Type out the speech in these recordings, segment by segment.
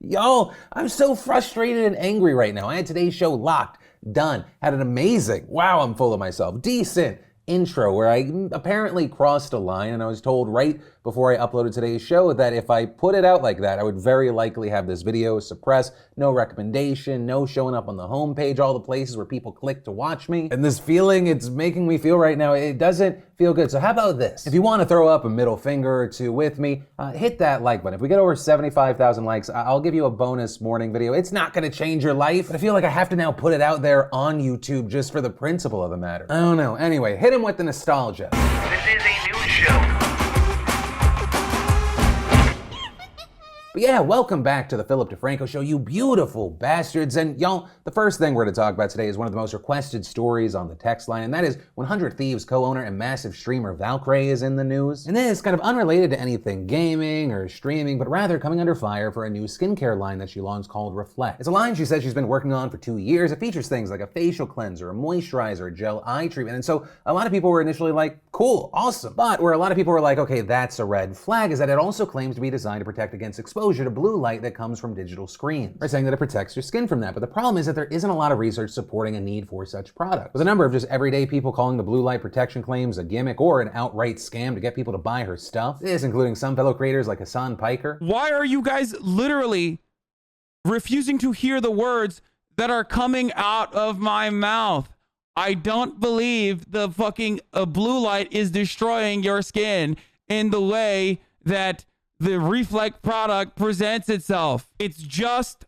Y'all, I'm so frustrated and angry right now. I had today's show locked, done, had an amazing, wow, I'm full of myself, decent intro where I apparently crossed a line, and I was told right before I uploaded today's show that if I put it out like that, I would very likely have this video suppressed, no recommendation, no showing up on the homepage, all the places where people click to watch me. And this feeling it's making me feel right now, it doesn't feel good. So how about this? If you want to throw up a middle finger or two with me, hit that like button. If we get over 75,000 likes, I'll give you a bonus morning video. It's not going to change your life, but I feel like I have to now put it out there on YouTube just for the principle of the matter. I don't know. Anyway, hit him with the nostalgia. This is a news show. But yeah, welcome back to the DeFranco Show, you beautiful bastards. And y'all, the first thing we're going to talk about today is one of the most requested stories on the text line, and that is 100 Thieves co-owner and massive streamer Valkyrae is in the news. And this kind of unrelated to anything gaming or streaming, but rather coming under fire for a new skincare line that she launched called Reflect. It's a line she says she's been working on for 2 years. It features things like a facial cleanser, a moisturizer, a gel eye treatment. And so a lot of people were initially like, cool, awesome. But where a lot of people were like, okay, that's a red flag, is that it also claims to be designed to protect against exposure to blue light that comes from digital screens. They're saying that it protects your skin from that, but the problem is that there isn't a lot of research supporting a need for such products. With a number of just everyday people calling the blue light protection claims a gimmick or an outright scam to get people to buy her stuff, this including some fellow creators like Hassan Piker. Why are you guys literally refusing to hear the words that are coming out of my mouth? I don't believe the fucking blue light is destroying your skin in the way that the Reflect product presents itself. It's just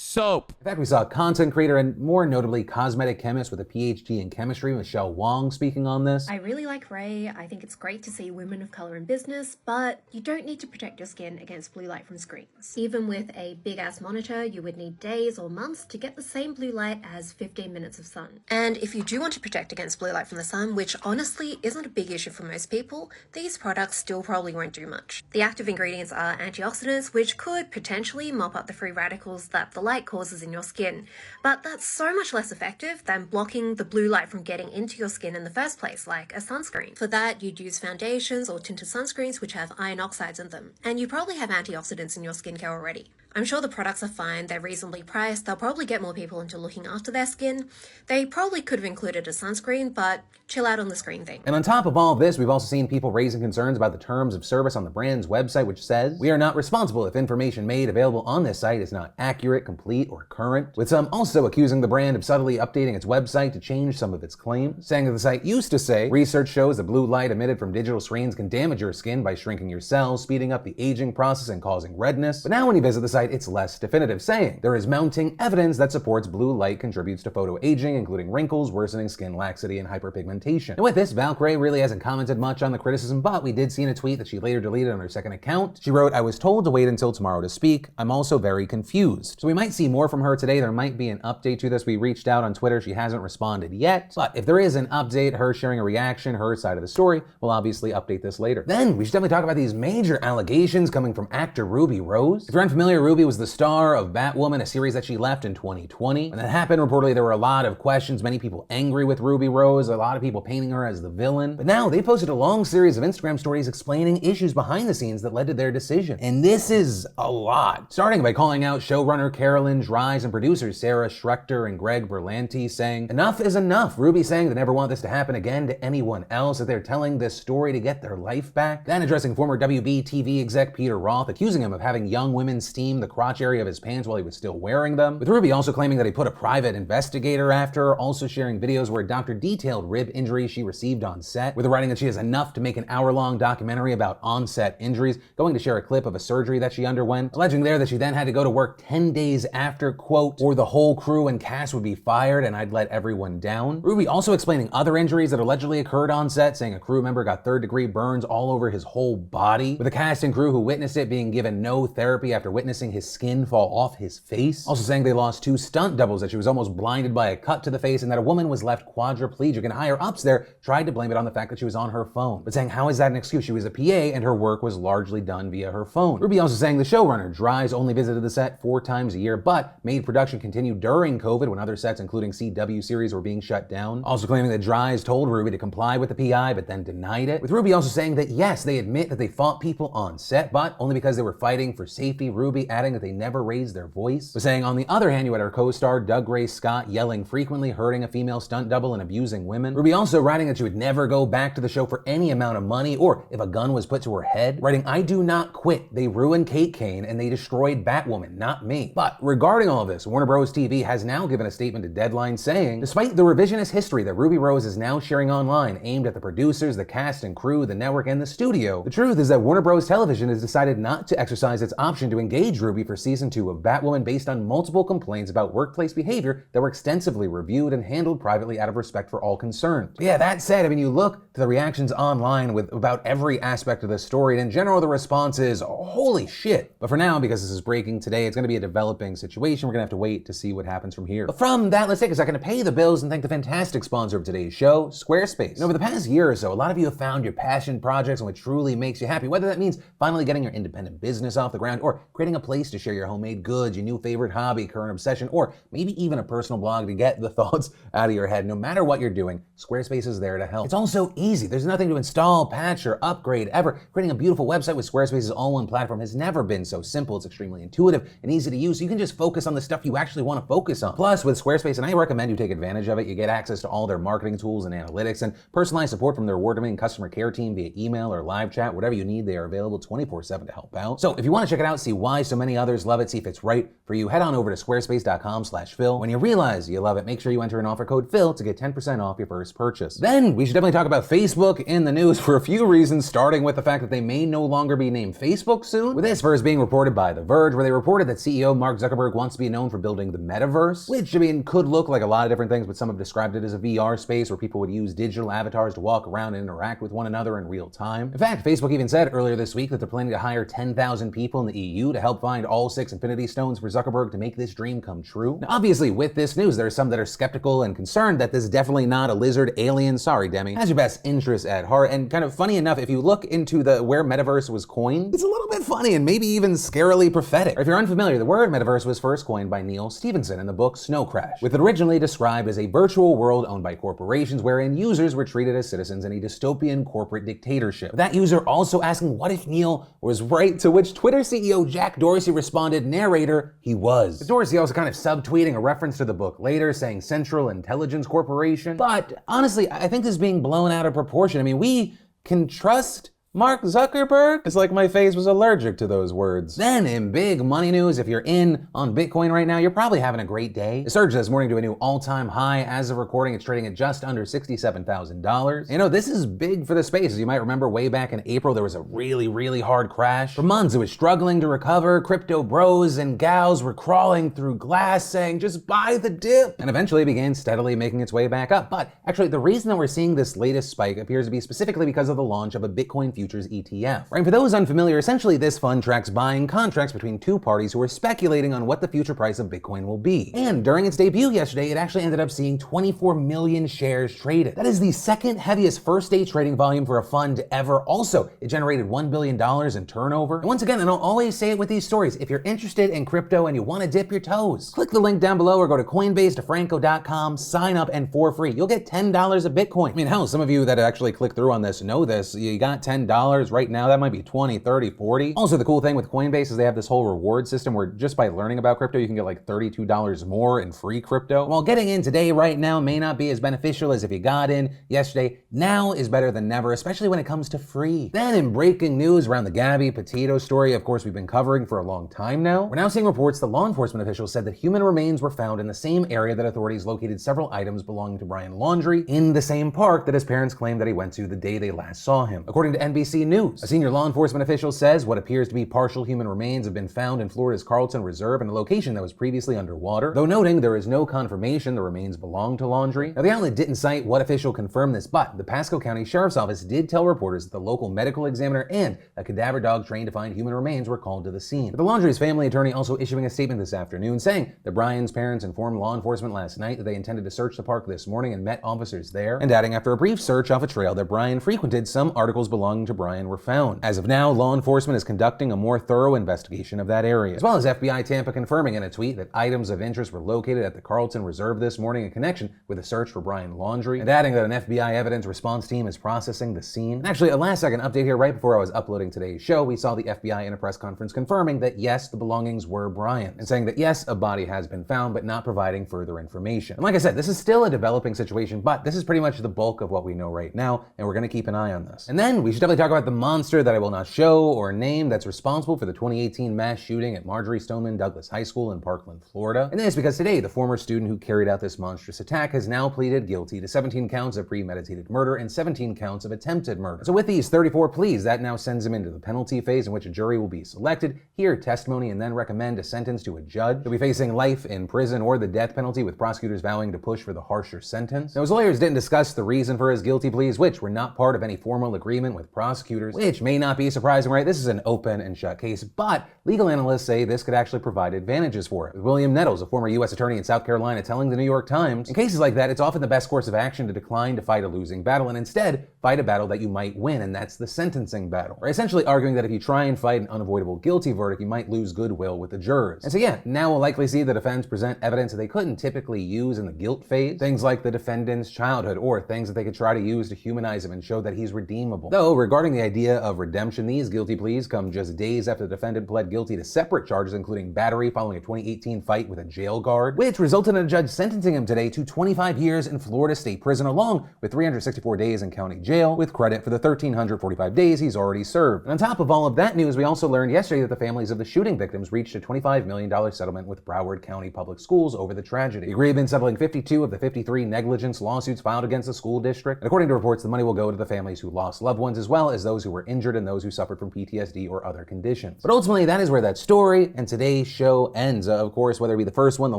soap. In fact, we saw a content creator and more notably cosmetic chemist with a PhD in chemistry, Michelle Wong, speaking on this. I really like Ray. I think it's great to see women of color in business, but you don't need to protect your skin against blue light from screens. Even with a big ass monitor, you would need days or months to get the same blue light as 15 minutes of sun. And if you do want to protect against blue light from the sun, which honestly isn't a big issue for most people, these products still probably won't do much. The active ingredients are antioxidants, which could potentially mop up the free radicals that the light causes in your skin, but that's so much less effective than blocking the blue light from getting into your skin in the first place, like a sunscreen. For that, you'd use foundations or tinted sunscreens which have iron oxides in them, and you probably have antioxidants in your skincare already. I'm sure the products are fine, they're reasonably priced, they'll probably get more people into looking after their skin. They probably could have included a sunscreen, but chill out on the screen thing. And on top of all of this, we've also seen people raising concerns about the terms of service on the brand's website, which says, "We are not responsible if information made available on this site is not accurate, complete, or current," with some also accusing the brand of subtly updating its website to change some of its claims, saying that the site used to say, "Research shows that blue light emitted from digital screens can damage your skin by shrinking your cells, speeding up the aging process, and causing redness." But now when you visit the site, it's less definitive, saying, "There is mounting evidence that supports blue light contributes to photoaging, including wrinkles, worsening skin laxity, and hyperpigmentation." And with this, Valkyrae really hasn't commented much on the criticism, but we did see in a tweet that she later deleted on her second account. She wrote, "I was told to wait until tomorrow to speak. I'm also very confused." So we might see more from her today. There might be an update to this. We reached out on Twitter. She hasn't responded yet. But if there is an update, her sharing a reaction, her side of the story, we'll obviously update this later. Then we should definitely talk about these major allegations coming from actor Ruby Rose. If you're unfamiliar, Ruby was the star of Batwoman, a series that she left in 2020. When that happened, reportedly there were a lot of questions, many people angry with Ruby Rose, a lot of people painting her as the villain. But now they posted a long series of Instagram stories explaining issues behind the scenes that led to their decision. And this is a lot. Starting by calling out showrunner Carolyn Dries and producers Sarah Schrechter and Greg Berlanti, saying, "Enough is enough." Ruby saying they never want this to happen again to anyone else, that they're telling this story to get their life back. Then addressing former WB TV exec Peter Roth, accusing him of having young women steam the crotch area of his pants while he was still wearing them. With Ruby also claiming that he put a private investigator after her, also sharing videos where a doctor detailed rib injuries she received on set, with the writing that she has enough to make an hour-long documentary about on-set injuries, going to share a clip of a surgery that she underwent, alleging there that she then had to go to work 10 days after, quote, "or the whole crew and cast would be fired and I'd let everyone down." Ruby also explaining other injuries that allegedly occurred on set, saying a crew member got third-degree burns all over his whole body, with the cast and crew who witnessed it being given no therapy after witnessing his skin fall off his face. Also saying they lost 2 stunt doubles, that she was almost blinded by a cut to the face, and that a woman was left quadriplegic, and higher-ups there tried to blame it on the fact that she was on her phone. But saying, how is that an excuse? She was a PA and her work was largely done via her phone. Ruby also saying the showrunner, Dries, only visited the set 4 times a year year, but made production continue during COVID when other sets, including CW series, were being shut down. Also claiming that Dries told Ruby to comply with the PI, but then denied it. With Ruby also saying that yes, they admit that they fought people on set, but only because they were fighting for safety. Ruby adding that they never raised their voice. But saying on the other hand, you had her co-star Doug Ray Scott yelling frequently, hurting a female stunt double and abusing women. Ruby also writing that she would never go back to the show for any amount of money or if a gun was put to her head. Writing, I do not quit. They ruined Kate Kane and they destroyed Batwoman, not me. But regarding all of this, Warner Bros. TV has now given a statement to Deadline saying, despite the revisionist history that Ruby Rose is now sharing online aimed at the producers, the cast and crew, the network, and the studio, the truth is that Warner Bros. Television has decided not to exercise its option to engage Ruby for season 2 of Batwoman based on multiple complaints about workplace behavior that were extensively reviewed and handled privately out of respect for all concerned. But yeah, that said, I mean, you look to the reactions online with about every aspect of the story, and in general, the response is, holy shit. But for now, because this is breaking today, it's going to be a developing situation. We're going to have to wait to see what happens from here. But from that, let's take a second to pay the bills and thank the fantastic sponsor of today's show, Squarespace. And over the past year or so, a lot of you have found your passion projects and what truly makes you happy, whether that means finally getting your independent business off the ground or creating a place to share your homemade goods, your new favorite hobby, current obsession, or maybe even a personal blog to get the thoughts out of your head. No matter what you're doing, Squarespace is there to help. It's also easy. There's nothing to install, patch, or upgrade ever. Creating a beautiful website with Squarespace's all-in platform has never been so simple. It's extremely intuitive and easy to use, so you can just focus on the stuff you actually want to focus on. Plus, with Squarespace, and I recommend you take advantage of it, you get access to all their marketing tools and analytics and personalized support from their award-winning customer care team via email or live chat. Whatever you need, they are available 24/7 to help out. So if you want to check it out, see why so many others love it, see if it's right for you, head on over to squarespace.com/Phil. When you realize you love it, make sure you enter an offer code Phil to get 10% off your first purchase. Then we should definitely talk about Facebook in the news for a few reasons, starting with the fact that they may no longer be named Facebook soon. With this first being reported by The Verge, where they reported that CEO Mark Zuckerberg wants to be known for building the metaverse, which, I mean, could look like a lot of different things, but some have described it as a VR space where people would use digital avatars to walk around and interact with one another in real time. In fact, Facebook even said earlier this week that they're planning to hire 10,000 people in the EU to help find all 6 Infinity Stones for Zuckerberg to make this dream come true. Now, obviously, with this news, there are some that are skeptical and concerned that this is definitely not a lizard alien, sorry Demi, has your best interests at heart. And kind of funny enough, if you look into where metaverse was coined, it's a little bit funny and maybe even scarily prophetic. Or if you're unfamiliar, the word metaverse was first coined by Neil Stephenson in the book Snow Crash, with it originally described as a virtual world owned by corporations wherein users were treated as citizens in a dystopian corporate dictatorship. That user also asking what if Neil was right, to which Twitter CEO Jack Dorsey responded, narrator, he was. Dorsey also kind of subtweeting a reference to the book later, saying Central Intelligence Corporation. But honestly, I think this is being blown out of proportion. I mean, we can trust Mark Zuckerberg? It's like my face was allergic to those words. Then in big money news, if you're in on Bitcoin right now, you're probably having a great day. It surged this morning to a new all-time high. As of recording, it's trading at just under $67,000. You know, this is big for the space. As you might remember, way back in April, there was a really hard crash. For months, it was struggling to recover. Crypto bros and gals were crawling through glass saying, just buy the dip. And eventually began steadily making its way back up. But actually, the reason that we're seeing this latest spike appears to be specifically because of the launch of a Bitcoin futures ETF. Right, for those unfamiliar, essentially this fund tracks buying contracts between two parties who are speculating on what the future price of Bitcoin will be. And during its debut yesterday, it actually ended up seeing 24 million shares traded. That is the second heaviest first day trading volume for a fund ever. Also, it generated $1 billion in turnover. And once again, and I'll always say it with these stories, if you're interested in crypto and you want to dip your toes, click the link down below or go to Coinbase, DeFranco.com, sign up, and for free, you'll get $10 of Bitcoin. I mean, hell, some of you that actually click through on this know this. You got $10 right now, that might be 20, 30, 40. Also, the cool thing with Coinbase is they have this whole reward system where just by learning about crypto, you can get like $32 more in free crypto. While getting in today right now may not be as beneficial as if you got in yesterday, now is better than never, especially when it comes to free. Then in breaking news around the Gabby Petito story, of course, we've been covering for a long time now, we're now seeing reports that law enforcement officials said that human remains were found in the same area that authorities located several items belonging to Brian Laundrie in the same park that his parents claimed that he went to the day they last saw him. According to NBC News, a senior law enforcement official says what appears to be partial human remains have been found in Florida's Carlton Reserve in a location that was previously underwater, though noting there is no confirmation the remains belong to Laundrie. Now, the outlet didn't cite what official confirmed this, but the Pasco County Sheriff's Office did tell reporters that the local medical examiner and a cadaver dog trained to find human remains were called to the scene. But the Laundrie's family attorney also issuing a statement this afternoon saying that Brian's parents informed law enforcement last night that they intended to search the park this morning and met officers there, and adding after a brief search off a trail that Brian frequented, some articles belonging to Brian were found. As of now, law enforcement is conducting a more thorough investigation of that area, as well as FBI Tampa confirming in a tweet that items of interest were located at the Carlton Reserve this morning in connection with a search for Brian Laundrie, and adding that an FBI evidence response team is processing the scene. And actually, a last-second update here. Right before I was uploading today's show, we saw the FBI in a press conference confirming that yes, the belongings were Brian, and saying that yes, a body has been found, but not providing further information. And like I said, this is still a developing situation, but this is pretty much the bulk of what we know right now, and we're gonna keep an eye on this. And then we should definitely talk about the monster that I will not show or name that's responsible for the 2018 mass shooting at Marjorie Stoneman Douglas High School in Parkland, Florida. And this because today, the former student who carried out this monstrous attack has now pleaded guilty to 17 counts of premeditated murder and 17 counts of attempted murder. So with these 34 pleas, that now sends him into the penalty phase in which a jury will be selected, hear testimony, and then recommend a sentence to a judge. He'll be facing life in prison or the death penalty, with prosecutors vowing to push for the harsher sentence. Now, his lawyers didn't discuss the reason for his guilty pleas, which were not part of any formal agreement with prosecutors, which may not be surprising, right? This is an open and shut case, but legal analysts say this could actually provide advantages for it. With William Nettles, a former U.S. attorney in South Carolina, telling the New York Times, in cases like that, it's often the best course of action to decline to fight a losing battle and instead fight a battle that you might win, and that's the sentencing battle. Or essentially arguing that if you try and fight an unavoidable guilty verdict, you might lose goodwill with the jurors. And so yeah, now we'll likely see the defense present evidence that they couldn't typically use in the guilt phase, things like the defendant's childhood, or things that they could try to use to humanize him and show that he's redeemable. Though, regarding the idea of redemption, these guilty pleas come just days after the defendant pled guilty to separate charges, including battery following a 2018 fight with a jail guard, which resulted in a judge sentencing him today to 25 years in Florida State Prison, along with 364 days in county jail, with credit for the 1,345 days he's already served. And on top of all of that news, we also learned yesterday that the families of the shooting victims reached a $25 million settlement with Broward County Public Schools over the tragedy. The agreement settling 52 of the 53 negligence lawsuits filed against the school district. And according to reports, the money will go to the families who lost loved ones, as well as those who were injured and those who suffered from PTSD or other conditions. But ultimately, that is where that story and today's show ends. Of course, whether it be the first one, the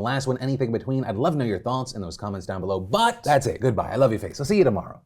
last one, anything in between, I'd love to know your thoughts in those comments down below. But that's it. Goodbye. I love you, face. I'll see you tomorrow.